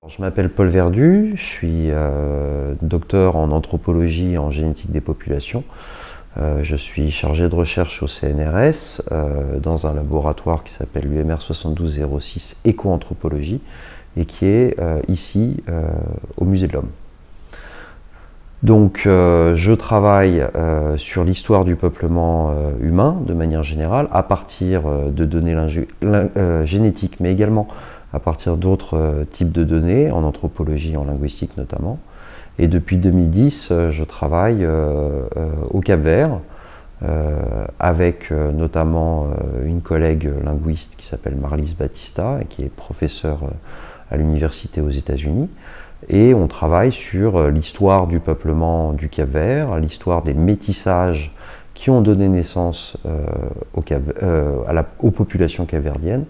Je m'appelle Paul Verdu, je suis docteur en anthropologie et en génétique des populations. Je suis chargé de recherche au CNRS dans un laboratoire qui s'appelle l'UMR 7206 Éco-anthropologie et qui est ici au Musée de l'Homme. Donc je travaille sur l'histoire du peuplement humain de manière générale à partir de données génétiques mais également à partir d'autres types de données, en anthropologie, en linguistique notamment. Et depuis 2010, je travaille au Cap-Vert, avec notamment une collègue linguiste qui s'appelle Marlise Battista, et qui est professeure à l'université aux États-Unis. Et on travaille sur l'histoire du peuplement du Cap-Vert, l'histoire des métissages qui ont donné naissance aux populations capverdiennes,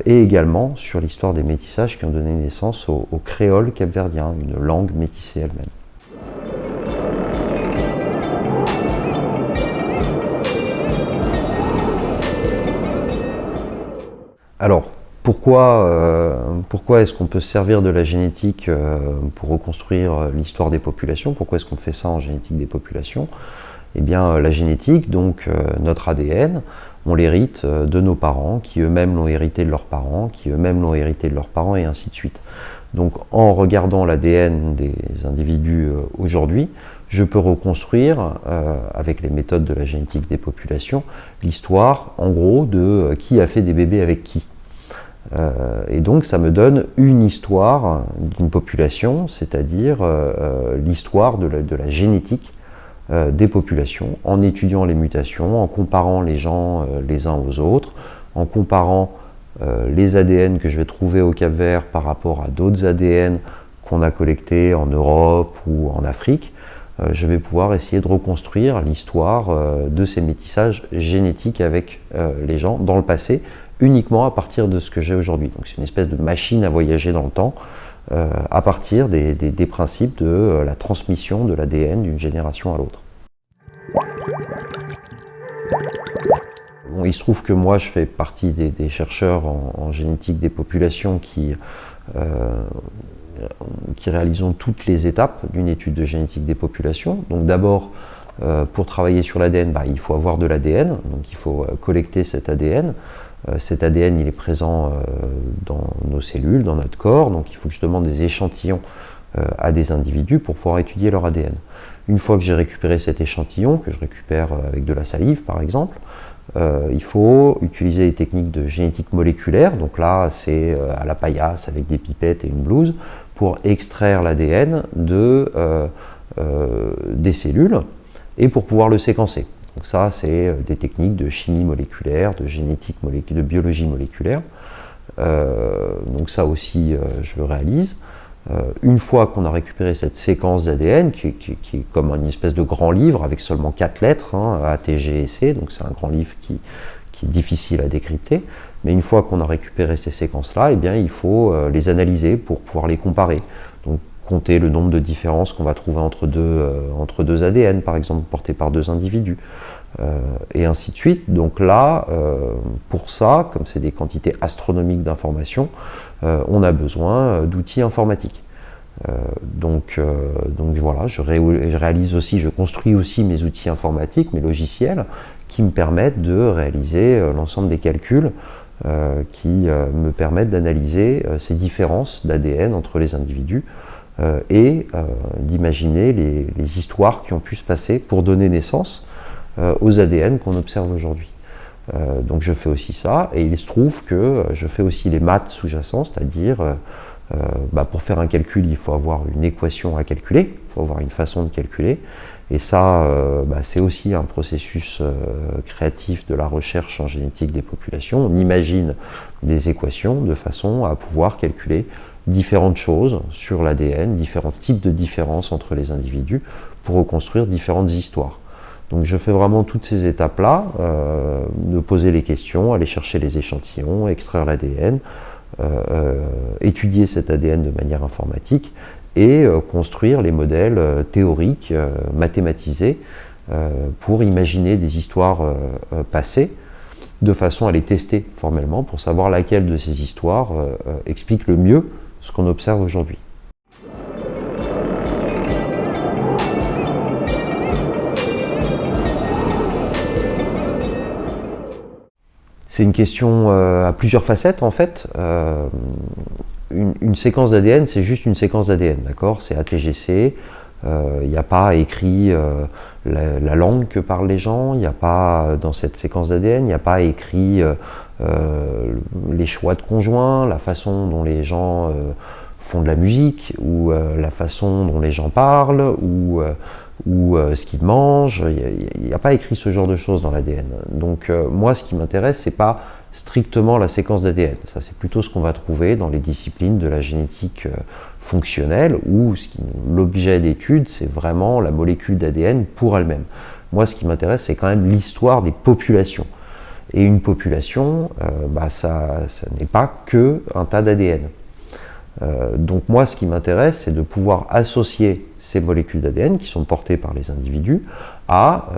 et également sur l'histoire des métissages qui ont donné naissance au créole capverdien, une langue métissée elle-même. Alors, pourquoi est-ce qu'on peut se servir de la génétique pour reconstruire l'histoire des populations? Pourquoi est-ce qu'on fait ça en génétique des populations? Eh bien, la génétique, donc notre ADN, on l'hérite de nos parents, qui eux-mêmes l'ont hérité de leurs parents, qui eux-mêmes l'ont hérité de leurs parents, et ainsi de suite. Donc, en regardant l'ADN des individus aujourd'hui, je peux reconstruire, avec les méthodes de la génétique des populations, l'histoire, en gros, de qui a fait des bébés avec qui. Et donc, ça me donne une histoire d'une population, c'est-à-dire l'histoire de la génétique des populations, en étudiant les mutations, en comparant les gens les uns aux autres, en comparant les ADN que je vais trouver au Cap-Vert par rapport à d'autres ADN qu'on a collectés en Europe ou en Afrique. Je vais pouvoir essayer de reconstruire l'histoire de ces métissages génétiques avec les gens dans le passé, uniquement à partir de ce que j'ai aujourd'hui. Donc c'est une espèce de machine à voyager dans le temps, à partir des principes de la transmission de l'ADN d'une génération à l'autre. Bon, il se trouve que moi je fais partie des chercheurs en génétique des populations qui réalisons toutes les étapes d'une étude de génétique des populations. Donc d'abord, pour travailler sur l'ADN, il faut avoir de l'ADN, donc il faut collecter cet ADN. Cet ADN, il est présent dans nos cellules, dans notre corps, donc il faut que je demande des échantillons à des individus pour pouvoir étudier leur ADN. Une fois que j'ai récupéré cet échantillon, que je récupère avec de la salive par exemple, il faut utiliser les techniques de génétique moléculaire, donc là c'est à la paillasse avec des pipettes et une blouse, pour extraire l'ADN des cellules et pour pouvoir le séquencer. Donc ça, c'est des techniques de chimie moléculaire, de génétique moléculaire, de biologie moléculaire. Donc ça aussi, je le réalise. Une fois qu'on a récupéré cette séquence d'ADN, qui est comme une espèce de grand livre avec seulement 4 lettres, A, T, G et C, donc c'est un grand livre qui est difficile à décrypter, mais une fois qu'on a récupéré ces séquences-là, eh bien, il faut les analyser pour pouvoir les comparer. Donc compter le nombre de différences qu'on va trouver entre deux ADN, par exemple, portés par deux individus, et ainsi de suite. Donc là, pour ça, comme c'est des quantités astronomiques d'informations, on a besoin d'outils informatiques. Donc voilà, je réalise aussi, je construis aussi mes outils informatiques, mes logiciels, qui me permettent de réaliser l'ensemble des calculs qui me permettent d'analyser ces différences d'ADN entre les individus et d'imaginer les histoires qui ont pu se passer pour donner naissance aux ADN qu'on observe aujourd'hui. Donc je fais aussi ça, et il se trouve que je fais aussi les maths sous-jacents, c'est-à-dire pour faire un calcul, il faut avoir une équation à calculer, il faut avoir une façon de calculer, et ça, c'est aussi un processus créatif de la recherche en génétique des populations. On imagine des équations de façon à pouvoir calculer différentes choses sur l'ADN, différents types de différences entre les individus pour reconstruire différentes histoires. Donc je fais vraiment toutes ces étapes-là, de poser les questions, aller chercher les échantillons, extraire l'ADN, étudier cet ADN de manière informatique et construire les modèles théoriques, mathématisés, pour imaginer des histoires passées, de façon à les tester formellement pour savoir laquelle de ces histoires explique le mieux ce qu'on observe aujourd'hui. C'est une question à plusieurs facettes en fait. Une séquence d'ADN, c'est juste une séquence d'ADN, d'accord? C'est ATGC, il n'y a pas écrit la langue que parlent les gens, il n'y a pas dans cette séquence d'ADN, il n'y a pas écrit les choix de conjoints, la façon dont les gens font de la musique, ou la façon dont les gens parlent, ou ce qu'ils mangent. Il n'y a pas écrit ce genre de choses dans l'ADN. Donc moi, ce qui m'intéresse, c'est pas strictement la séquence d'ADN. Ça, c'est plutôt ce qu'on va trouver dans les disciplines de la génétique fonctionnelle, où l'objet d'étude, c'est vraiment la molécule d'ADN pour elle-même. Moi, ce qui m'intéresse, c'est quand même l'histoire des populations. Et une population, ça n'est pas que un tas d'ADN. Donc moi, ce qui m'intéresse, c'est de pouvoir associer ces molécules d'ADN qui sont portées par les individus à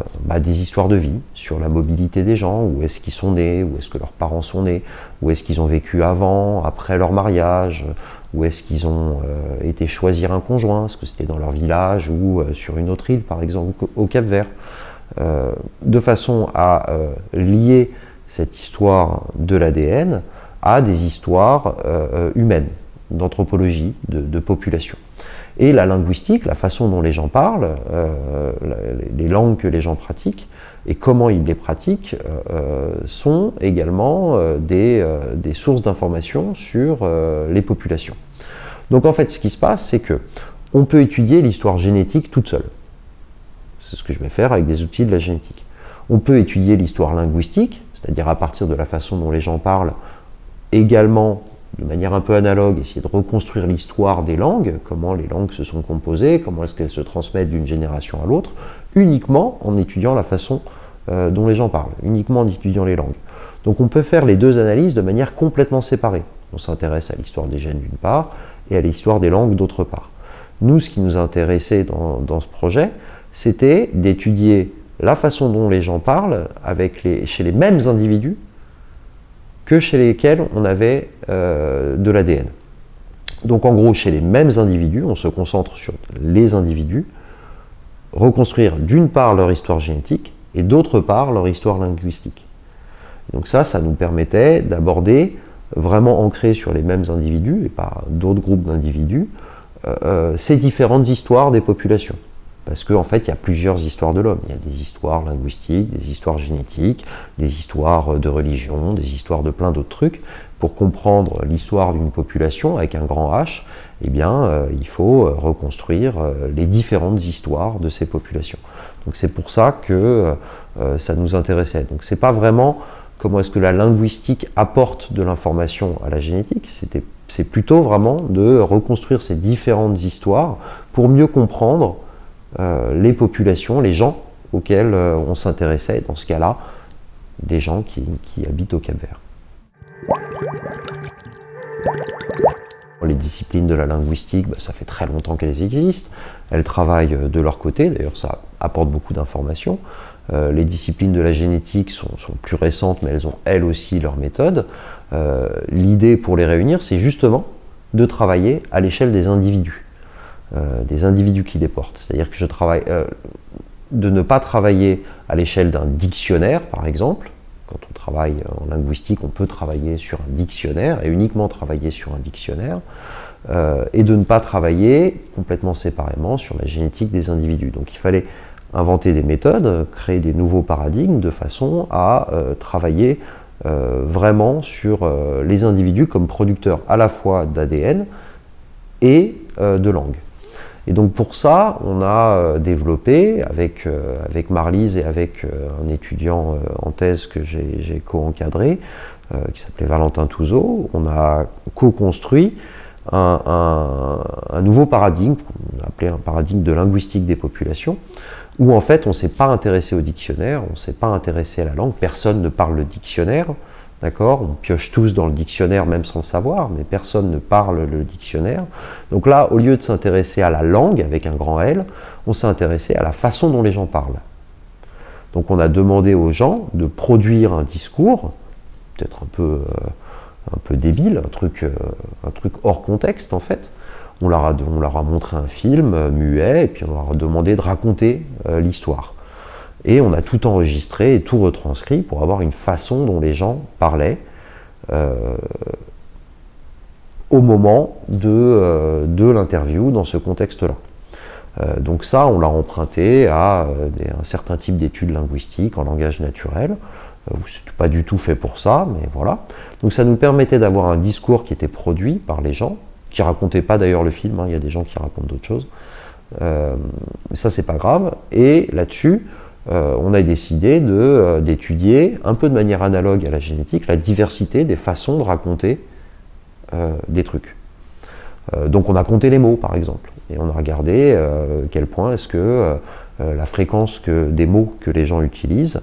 des histoires de vie sur la mobilité des gens, où est-ce qu'ils sont nés, où est-ce que leurs parents sont nés, où est-ce qu'ils ont vécu avant, après leur mariage, où est-ce qu'ils ont été choisir un conjoint, est-ce que c'était dans leur village ou sur une autre île, par exemple au Cap-Vert, de façon à lier cette histoire de l'ADN à des histoires humaines, d'anthropologie, de population. Et la linguistique, la façon dont les gens parlent, les langues que les gens pratiquent et comment ils les pratiquent sont également des sources d'informations sur les populations. Donc en fait, ce qui se passe, c'est que on peut étudier l'histoire génétique toute seule. C'est ce que je vais faire avec des outils de la génétique. On peut étudier l'histoire linguistique, c'est-à-dire à partir de la façon dont les gens parlent, également de manière un peu analogue, essayer de reconstruire l'histoire des langues, comment les langues se sont composées, comment est-ce qu'elles se transmettent d'une génération à l'autre, uniquement en étudiant la façon dont les gens parlent, uniquement en étudiant les langues. Donc on peut faire les deux analyses de manière complètement séparée. On s'intéresse à l'histoire des gènes d'une part et à l'histoire des langues d'autre part. Nous, ce qui nous intéressait dans ce projet, c'était d'étudier la façon dont les gens parlent chez les mêmes individus que chez lesquels on avait de l'ADN. Donc en gros, chez les mêmes individus, on se concentre sur les individus, reconstruire d'une part leur histoire génétique et d'autre part leur histoire linguistique. Donc ça nous permettait d'aborder, vraiment ancré sur les mêmes individus et pas d'autres groupes d'individus, ces différentes histoires des populations. Parce qu'en fait, il y a plusieurs histoires de l'homme. Il y a des histoires linguistiques, des histoires génétiques, des histoires de religion, des histoires de plein d'autres trucs. Pour comprendre l'histoire d'une population avec un grand H, eh bien, il faut reconstruire les différentes histoires de ces populations. Donc c'est pour ça que ça nous intéressait. Donc c'est pas vraiment comment est-ce que la linguistique apporte de l'information à la génétique, c'est plutôt vraiment de reconstruire ces différentes histoires pour mieux comprendre les populations, les gens auxquels on s'intéressait, dans ce cas-là, des gens qui habitent au Cap-Vert. Les disciplines de la linguistique, ça fait très longtemps qu'elles existent, elles travaillent de leur côté, d'ailleurs ça apporte beaucoup d'informations. Les disciplines de la génétique sont plus récentes, mais elles ont elles aussi leurs méthodes. L'idée pour les réunir, c'est justement de travailler à l'échelle des individus qui les portent. C'est-à-dire que je travaille, de ne pas travailler à l'échelle d'un dictionnaire, par exemple. Quand on travaille en linguistique, on peut travailler sur un dictionnaire et uniquement travailler sur un dictionnaire, et de ne pas travailler complètement séparément sur la génétique des individus. Donc il fallait inventer des méthodes, créer des nouveaux paradigmes de façon à travailler vraiment sur les individus comme producteurs à la fois d'ADN et de langue. Et donc pour ça, on a développé avec Marlise et avec un étudiant en thèse que j'ai co-encadré, qui s'appelait Valentin Touzeau, on a co-construit un nouveau paradigme, qu'on a appelé un paradigme de linguistique des populations, où en fait on ne s'est pas intéressé au dictionnaire, on ne s'est pas intéressé à la langue, personne ne parle le dictionnaire, d'accord? On pioche tous dans le dictionnaire même sans le savoir, mais personne ne parle le dictionnaire. Donc là, au lieu de s'intéresser à la langue avec un grand L, on s'est intéressé à la façon dont les gens parlent. Donc on a demandé aux gens de produire un discours, peut-être un peu débile, un truc hors contexte en fait. On leur a montré un film muet, et puis on leur a demandé de raconter l'histoire. Et on a tout enregistré et tout retranscrit pour avoir une façon dont les gens parlaient au moment de l'interview dans ce contexte-là. Donc ça, on l'a emprunté à un certain type d'études linguistiques en langage naturel, où c'est pas du tout fait pour ça, mais voilà. Donc ça nous permettait d'avoir un discours qui était produit par les gens, qui racontaient pas d'ailleurs le film, hein, il y a des gens qui racontent d'autres choses, mais ça c'est pas grave. Et là-dessus, on a décidé d'étudier, un peu de manière analogue à la génétique, la diversité des façons de raconter des trucs. Donc on a compté les mots par exemple, et on a regardé quel point est-ce que la fréquence des mots que les gens utilisent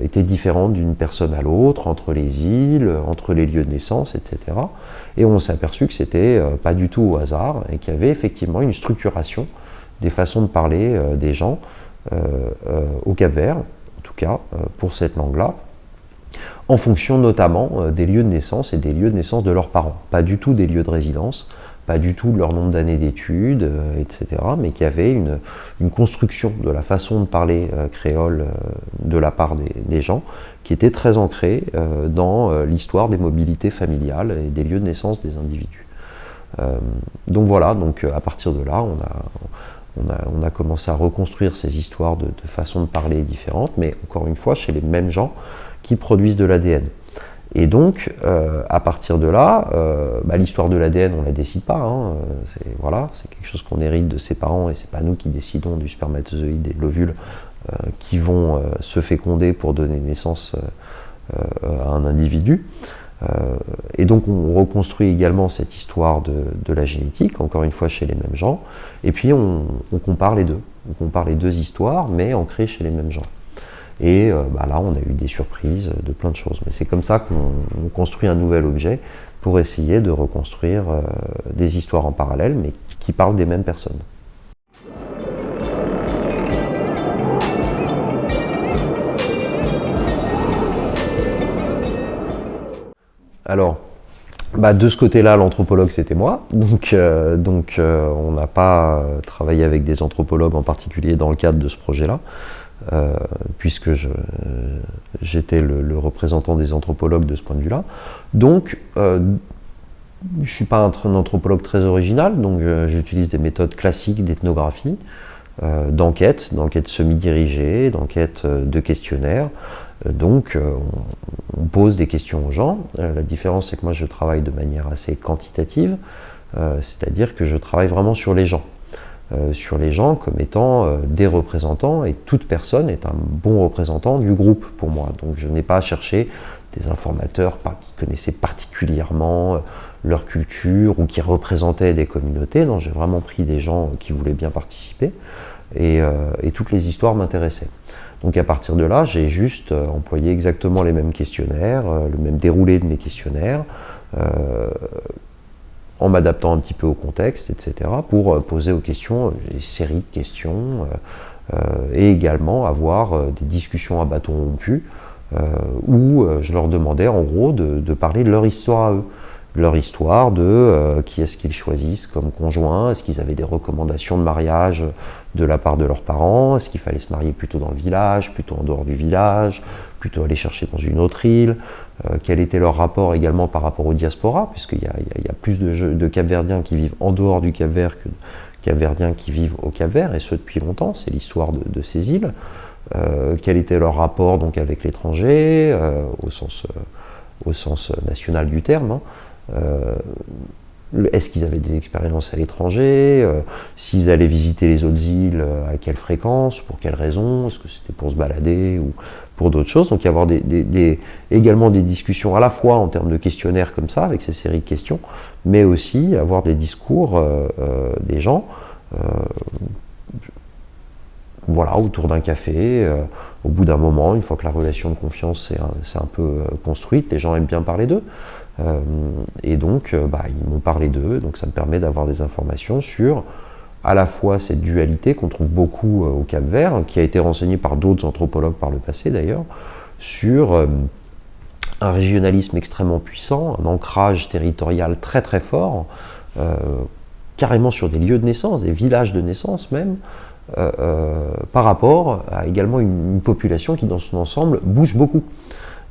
était différente d'une personne à l'autre, entre les îles, entre les lieux de naissance, etc. Et on s'est aperçu que c'était pas du tout au hasard, et qu'il y avait effectivement une structuration des façons de parler des gens au Cap-Vert, en tout cas pour cette langue-là, en fonction notamment des lieux de naissance et des lieux de naissance de leurs parents. Pas du tout des lieux de résidence, pas du tout de leur nombre d'années d'études, etc., mais qu'il y avait une construction de la façon de parler créole de la part des gens qui était très ancrée dans l'histoire des mobilités familiales et des lieux de naissance des individus. Donc voilà, donc à partir de là, on a commencé à reconstruire ces histoires de façons de parler différentes, mais encore une fois, chez les mêmes gens qui produisent de l'ADN. Et donc, à partir de là, l'histoire de l'ADN, on ne la décide pas. Hein, c'est quelque chose qu'on hérite de ses parents, et c'est pas nous qui décidons du spermatozoïde et de l'ovule qui vont se féconder pour donner naissance à un individu. Et donc on reconstruit également cette histoire de la génétique, encore une fois chez les mêmes gens, et puis on compare les deux. On compare les deux histoires, mais ancrées chez les mêmes gens. Et là, on a eu des surprises de plein de choses. Mais c'est comme ça qu'on construit un nouvel objet pour essayer de reconstruire des histoires en parallèle, mais qui parlent des mêmes personnes. Alors, de ce côté-là, l'anthropologue, c'était moi. Donc on n'a pas travaillé avec des anthropologues en particulier dans le cadre de ce projet-là. Puisque j'étais le représentant des anthropologues de ce point de vue-là. Donc, je ne suis pas un anthropologue très original, donc j'utilise des méthodes classiques d'ethnographie, d'enquête semi-dirigée, d'enquête de questionnaire. Donc, on pose des questions aux gens. La différence, c'est que moi, je travaille de manière assez quantitative, c'est-à-dire que je travaille vraiment sur les gens. Sur les gens comme étant des représentants, et toute personne est un bon représentant du groupe pour moi. Donc je n'ai pas cherché des informateurs qui connaissaient particulièrement leur culture ou qui représentaient des communautés. Non, j'ai vraiment pris des gens qui voulaient bien participer, et toutes les histoires m'intéressaient. Donc à partir de là, j'ai juste employé exactement les mêmes questionnaires, le même déroulé de mes questionnaires, en m'adaptant un petit peu au contexte, etc., pour poser aux questions des séries de questions, et également avoir des discussions à bâton rompu, où je leur demandais en gros de parler de leur histoire à eux. Leur histoire de qui est-ce qu'ils choisissent comme conjoint, est-ce qu'ils avaient des recommandations de mariage de la part de leurs parents, est-ce qu'il fallait se marier plutôt dans le village, plutôt en dehors du village, plutôt aller chercher dans une autre île, quel était leur rapport également par rapport aux diasporas, puisqu'il y a plus de Cap-Verdiens qui vivent en dehors du Cap-Vert que de Cap-Verdiens qui vivent au Cap-Vert, et ce depuis longtemps, c'est l'histoire de ces îles. Quel était leur rapport donc avec l'étranger, au sens national du terme, hein. Est-ce qu'ils avaient des expériences à l'étranger, s'ils allaient visiter les autres îles, à quelle fréquence, pour quelles raisons, est-ce que c'était pour se balader ou pour d'autres choses. Donc il y avoir également des discussions à la fois en termes de questionnaires comme ça, avec ces séries de questions, mais aussi avoir des discours des gens voilà, autour d'un café, au bout d'un moment, une fois que la relation de confiance s'est un peu construite, les gens aiment bien parler d'eux. Et donc, ils m'ont parlé d'eux, donc ça me permet d'avoir des informations sur à la fois cette dualité qu'on trouve beaucoup au Cap-Vert, qui a été renseignée par d'autres anthropologues par le passé d'ailleurs, sur un régionalisme extrêmement puissant, un ancrage territorial très très fort, carrément sur des lieux de naissance, des villages de naissance même, par rapport à également une population qui dans son ensemble bouge beaucoup.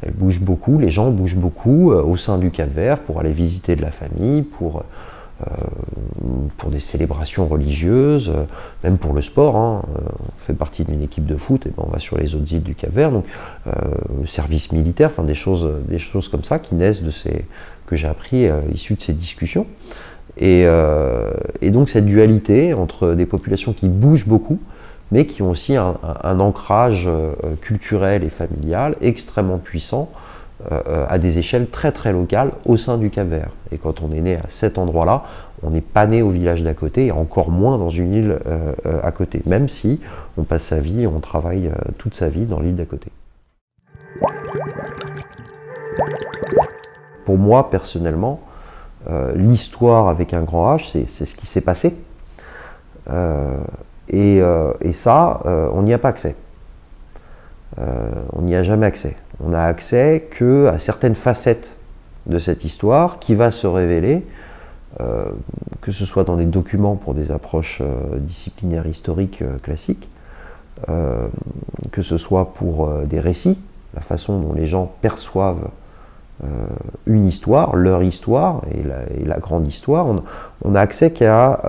Elle bouge beaucoup, les gens bougent beaucoup au sein du Cap-Vert pour aller visiter de la famille, pour des célébrations religieuses, même pour le sport. On fait partie d'une équipe de foot, et on va sur les autres îles du Cap-Vert, donc service militaire, enfin des choses comme ça qui naissent que j'ai appris issues de ces discussions. Et donc cette dualité entre des populations qui bougent beaucoup, mais qui ont aussi un ancrage culturel et familial extrêmement puissant à des échelles très très locales au sein du Cap-Vert. Et quand on est né à cet endroit-là, on n'est pas né au village d'à côté, et encore moins dans une île à côté, même si on passe sa vie et on travaille toute sa vie dans l'île d'à côté. Pour moi, personnellement, l'histoire avec un grand H, c'est ce qui s'est passé. Et ça, on n'y a pas accès. On n'y a jamais accès. On n'a accès qu'à certaines facettes de cette histoire qui va se révéler, que ce soit dans des documents pour des approches disciplinaires historiques classiques, que ce soit pour des récits, la façon dont les gens perçoivent une histoire, leur histoire et la grande histoire. On n'a accès qu'à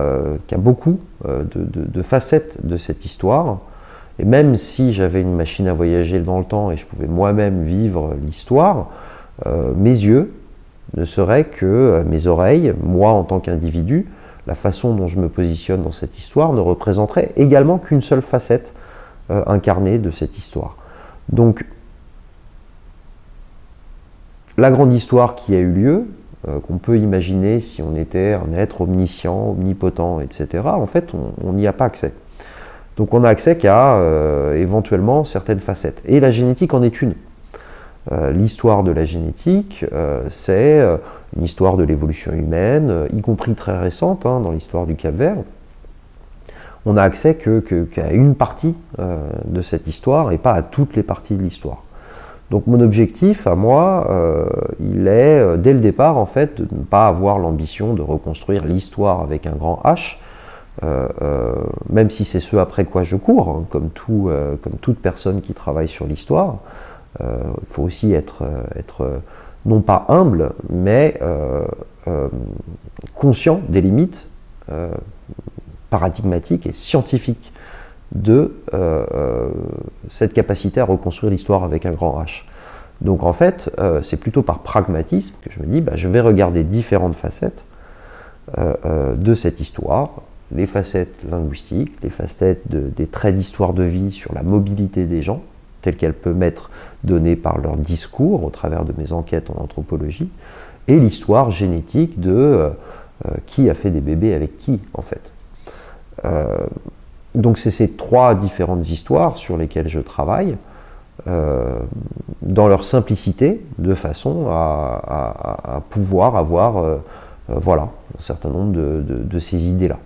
beaucoup de facettes de cette histoire. Et même si j'avais une machine à voyager dans le temps et je pouvais moi-même vivre l'histoire, mes yeux ne seraient que mes oreilles, moi en tant qu'individu, la façon dont je me positionne dans cette histoire ne représenterait également qu'une seule facette incarnée de cette histoire. Donc, la grande histoire qui a eu lieu, qu'on peut imaginer si on était un être omniscient, omnipotent, etc., en fait, on n'y a pas accès. Donc on n'a accès qu'à éventuellement certaines facettes. Et la génétique en est une. L'histoire de la génétique, c'est une histoire de l'évolution humaine, y compris très récente, dans l'histoire du Cap-Vert. On n'a accès qu'à une partie de cette histoire et pas à toutes les parties de l'histoire. Donc mon objectif à moi, il est dès le départ en fait de ne pas avoir l'ambition de reconstruire l'histoire avec un grand H, même si c'est ce après quoi je cours, comme toute personne qui travaille sur l'histoire. Il faut aussi être non pas humble, mais conscient des limites paradigmatiques et scientifiques de cette capacité à reconstruire l'histoire avec un grand H. Donc en fait, c'est plutôt par pragmatisme que je me dis, je vais regarder différentes facettes de cette histoire, les facettes linguistiques, les facettes des traits d'histoire de vie sur la mobilité des gens, telle qu'elle peut m'être donnée par leur discours au travers de mes enquêtes en anthropologie, et l'histoire génétique de qui a fait des bébés avec qui, en fait. Donc c'est ces trois différentes histoires sur lesquelles je travaille, dans leur simplicité, de façon à pouvoir avoir voilà, un certain nombre de ces idées-là.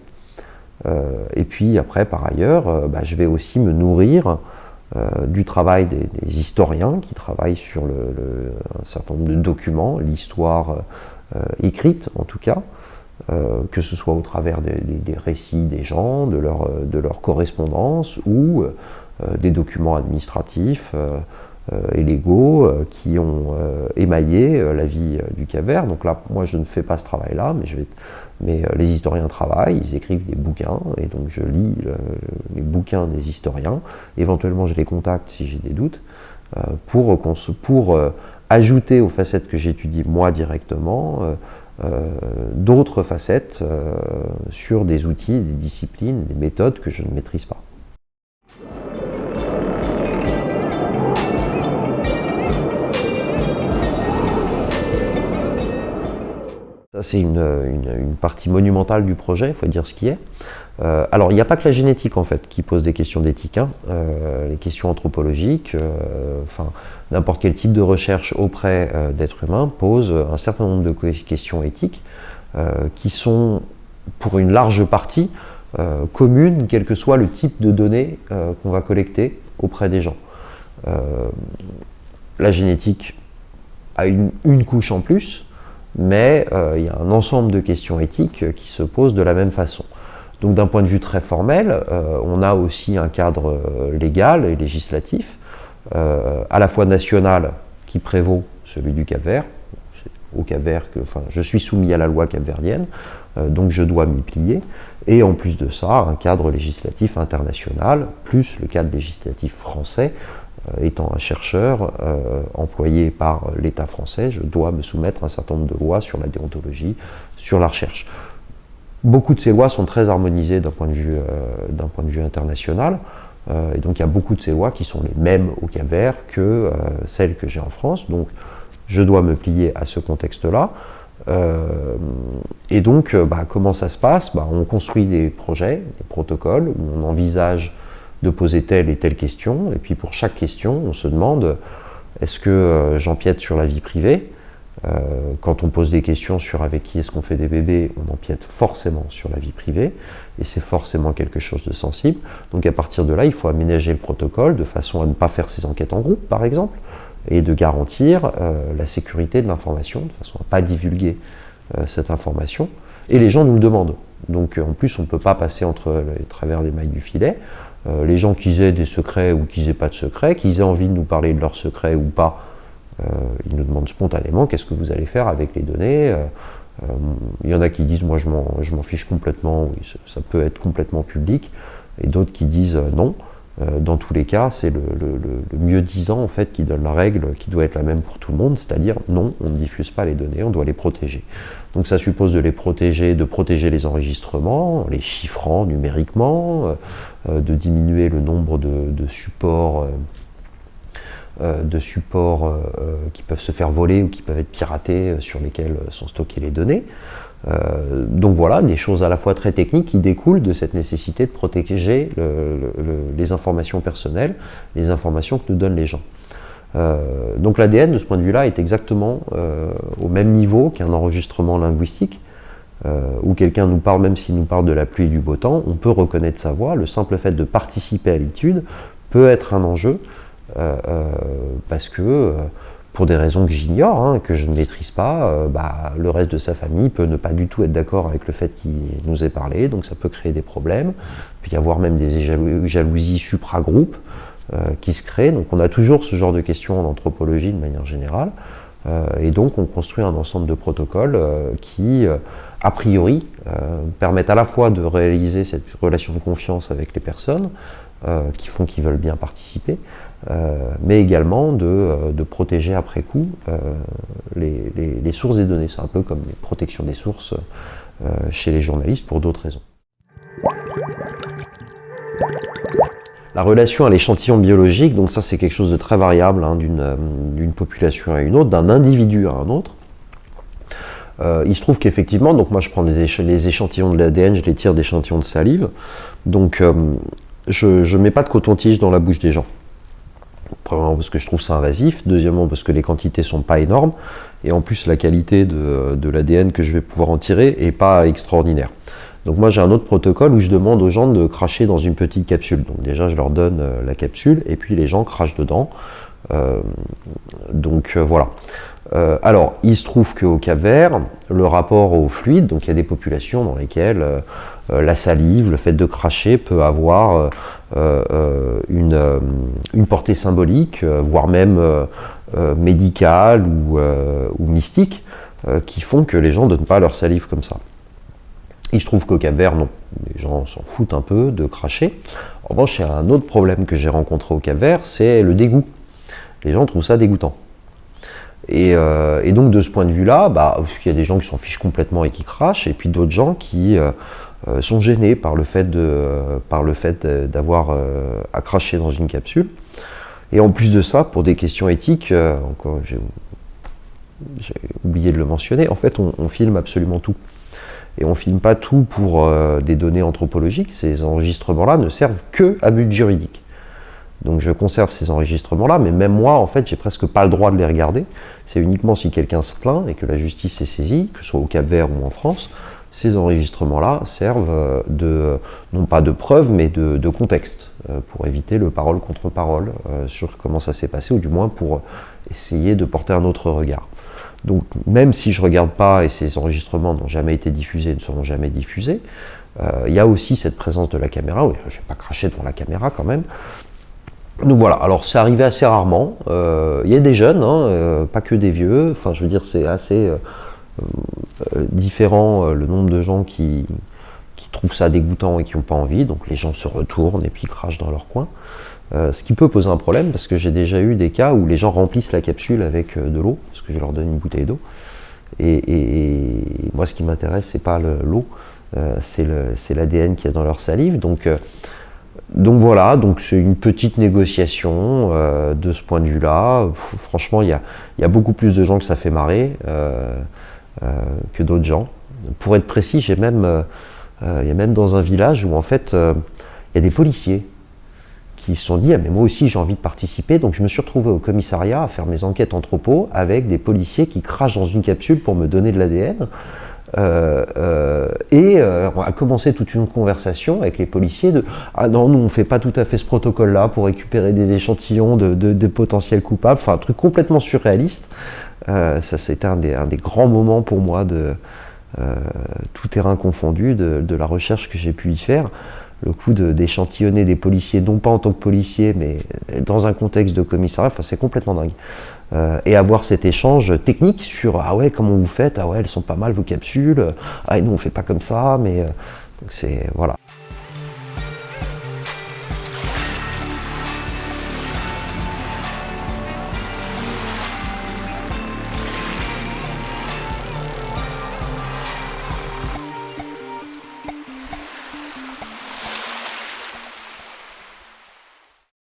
Et puis après, par ailleurs, je vais aussi me nourrir du travail des historiens qui travaillent sur un certain nombre de documents, l'histoire écrite en tout cas, que ce soit au travers des récits des gens, de leur correspondance ou des documents administratifs et légaux qui ont émaillé la vie du Cap-Vert. Donc là, moi je ne fais pas ce travail-là, mais les historiens travaillent, ils écrivent des bouquins, et donc je lis les bouquins des historiens, éventuellement je les contacte si j'ai des doutes, pour ajouter aux facettes que j'étudie moi directement, d'autres facettes sur des outils, des disciplines, des méthodes que je ne maîtrise pas. Ça, c'est une partie monumentale du projet, il faut dire ce qui est. Alors, il n'y a pas que la génétique, en fait, qui pose des questions d'éthique. Les questions anthropologiques, n'importe quel type de recherche auprès d'êtres humains pose un certain nombre de questions éthiques qui sont, pour une large partie, communes, quel que soit le type de données qu'on va collecter auprès des gens. La génétique a une couche en plus, mais il y a un ensemble de questions éthiques qui se posent de la même façon. Donc d'un point de vue très formel, on a aussi un cadre légal et législatif, à la fois national qui prévaut celui du Cap-Vert. Au Cap-Vert, je suis soumis à la loi capverdienne, donc je dois m'y plier. Et en plus de ça, un cadre législatif international, plus le cadre législatif français. Étant un chercheur employé par l'État français, je dois me soumettre à un certain nombre de lois sur la déontologie, sur la recherche. Beaucoup de ces lois sont très harmonisées d'un point de vue international, et donc il y a beaucoup de ces lois qui sont les mêmes au Cap-Vert que celles que j'ai en France, donc je dois me plier à ce contexte-là. Et donc, comment ça se passe? On construit des projets, des protocoles, où on envisage de poser telle et telle question, et puis pour chaque question, on se demande est-ce que j'empiète sur la vie privée? Quand on pose des questions sur avec qui est-ce qu'on fait des bébés, on empiète forcément sur la vie privée, et c'est forcément quelque chose de sensible. Donc à partir de là, il faut aménager le protocole de façon à ne pas faire ces enquêtes en groupe, par exemple, et de garantir la sécurité de l'information, de façon à ne pas divulguer cette information. Et les gens nous le demandent. Donc en plus, on ne peut pas passer travers les mailles du filet. Les gens qui aient des secrets ou qui n'aient pas de secrets, qu'ils aient envie de nous parler de leurs secrets ou pas, ils nous demandent spontanément qu'est-ce que vous allez faire avec les données. Il y en a qui disent moi je m'en fiche complètement, oui, ça peut être complètement public, et d'autres qui disent non. Dans tous les cas, c'est le mieux-disant en fait qui donne la règle qui doit être la même pour tout le monde, c'est-à-dire non, on ne diffuse pas les données, on doit les protéger. Donc ça suppose de les protéger, de protéger les enregistrements, les chiffrant numériquement, de diminuer le nombre de supports qui peuvent se faire voler ou qui peuvent être piratés sur lesquels sont stockées les données. Donc voilà, des choses à la fois très techniques qui découlent de cette nécessité de protéger les informations personnelles, les informations que nous donnent les gens. Donc l'ADN, de ce point de vue-là, est exactement au même niveau qu'un enregistrement linguistique, où quelqu'un nous parle, même s'il nous parle de la pluie et du beau temps, on peut reconnaître sa voix. Le simple fait de participer à l'étude peut être un enjeu, parce que, pour des raisons que j'ignore, que je ne maîtrise pas, le reste de sa famille peut ne pas du tout être d'accord avec le fait qu'il nous ait parlé, donc ça peut créer des problèmes. Il peut y avoir même des jalousies supra-groupes qui se créent, donc on a toujours ce genre de questions en anthropologie de manière générale, et donc on construit un ensemble de protocoles qui, a priori, permettent à la fois de réaliser cette relation de confiance avec les personnes, qui font qu'ils veulent bien participer, mais également de protéger après coup les sources des données. C'est un peu comme les protections des sources chez les journalistes pour d'autres raisons. La relation à l'échantillon biologique, donc ça c'est quelque chose de très variable, d'une population à une autre, d'un individu à un autre. Il se trouve qu'effectivement, donc moi je prends les échantillons de l'ADN, je les tire d'échantillons de salive, donc je ne mets pas de coton-tige dans la bouche des gens. Premièrement parce que je trouve ça invasif, deuxièmement parce que les quantités sont pas énormes, et en plus la qualité de l'ADN que je vais pouvoir en tirer est pas extraordinaire. Donc moi j'ai un autre protocole où je demande aux gens de cracher dans une petite capsule. Donc déjà je leur donne la capsule et puis les gens crachent dedans. Voilà. Alors il se trouve qu'au Cap-Vert, le rapport au fluide, donc il y a des populations dans lesquelles la salive, le fait de cracher peut avoir une portée symbolique, voire même médicale ou mystique, qui font que les gens ne donnent pas leur salive comme ça. Il se trouve qu'au Cap-Vert, non. Les gens s'en foutent un peu de cracher. En revanche, il y a un autre problème que j'ai rencontré au Cap-Vert, c'est le dégoût. Les gens trouvent ça dégoûtant. Et donc de ce point de vue-là, il y a des gens qui s'en fichent complètement et qui crachent, et puis d'autres gens qui sont gênés par le fait d'avoir à cracher dans une capsule. Et en plus de ça, pour des questions éthiques, encore j'ai oublié de le mentionner, en fait on filme absolument tout. Et on ne filme pas tout pour des données anthropologiques, ces enregistrements-là ne servent que à but juridique. Donc je conserve ces enregistrements-là, mais même moi, en fait, j'ai presque pas le droit de les regarder. C'est uniquement si quelqu'un se plaint et que la justice est saisie, que ce soit au Cap-Vert ou en France, ces enregistrements-là servent non pas de preuve, mais de contexte, pour éviter le parole contre parole sur comment ça s'est passé, ou du moins pour essayer de porter un autre regard. Donc même si je ne regarde pas et ces enregistrements n'ont jamais été diffusés, ne seront jamais diffusés, il y a aussi cette présence de la caméra. Oui, je ne vais pas cracher devant la caméra quand même. Donc voilà, alors c'est arrivé assez rarement. Il y a des jeunes, pas que des vieux. Enfin, je veux dire, c'est assez différent le nombre de gens qui trouvent ça dégoûtant et qui n'ont pas envie. Donc les gens se retournent et puis crachent dans leur coin. Ce qui peut poser un problème, parce que j'ai déjà eu des cas où les gens remplissent la capsule avec de l'eau, parce que je leur donne une bouteille d'eau. Et moi, ce qui m'intéresse, c'est pas l'eau, c'est l'ADN qu'il y a dans leur salive. Donc voilà, donc c'est une petite négociation de ce point de vue-là. Franchement, il y a beaucoup plus de gens que ça fait marrer que d'autres gens. Pour être précis, il y a même dans un village où en fait, il y a des policiers qui se sont dit « Ah mais moi aussi j'ai envie de participer », donc je me suis retrouvé au commissariat à faire mes enquêtes anthropo avec des policiers qui crachent dans une capsule pour me donner de l'ADN. On a commencé toute une conversation avec les policiers de « Ah non, nous on ne fait pas tout à fait ce protocole-là pour récupérer des échantillons de potentiels coupables », enfin un truc complètement surréaliste. Ça c'était un des grands moments pour moi, tout terrain confondu, de la recherche que j'ai pu y faire. Le coup d'échantillonner des policiers, non pas en tant que policier, mais dans un contexte de commissariat, enfin, c'est complètement dingue. Et avoir cet échange technique sur « Ah ouais, comment vous faites ? Ah ouais, elles sont pas mal vos capsules. Ah et nous, on fait pas comme ça. » Mais c'est... Voilà.